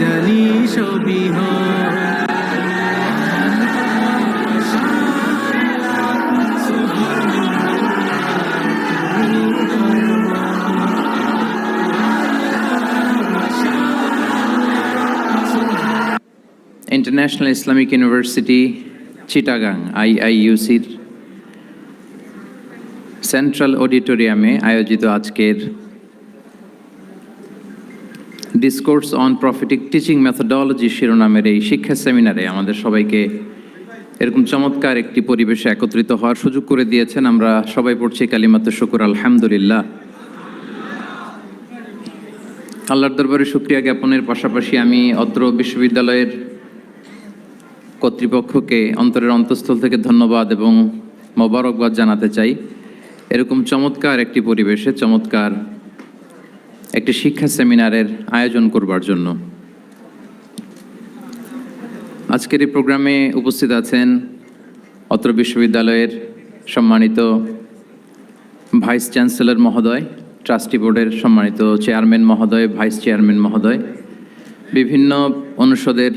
জানি সবই হয়। ইন্টারন্যাশনাল ইসলামিক ইউনিভার্সিটি চিটাগাং IIUCর সেন্ট্রাল অডিটোরিয়ামে আয়োজিত আজকের discourse on prophetic teaching methodology শিরোনামের এই শিক্ষা সেমিনারে আমাদের সবাইকে এরকম চমৎকার একটি পরিবেশে একত্রিত হওয়ার সুযোগ করে দিয়েছেন। আমরা সবাই পড়ছি কালিমাতুশ শুকর, আলহামদুলিল্লাহ। আল্লাহর দরবারে শুকরিয়া জ্ঞাপনের পাশাপাশি আমি অত্র বিশ্ববিদ্যালয়ের কর্তৃপক্ষকে অন্তরের অন্তঃস্থল থেকে ধন্যবাদ এবং মোবারকবাদ জানাতে চাই এরকম চমৎকার একটি পরিবেশে চমৎকার একটি শিক্ষা সেমিনারের আয়োজন করবার জন্য। আজকের এই প্রোগ্রামে উপস্থিত আছেন অত্র বিশ্ববিদ্যালয়ের সম্মানিত ভাইস চ্যান্সেলর মহোদয়, ট্রাস্টি বোর্ডের সম্মানিত চেয়ারম্যান মহোদয়, ভাইস চেয়ারম্যান মহোদয়, বিভিন্ন অনুষদের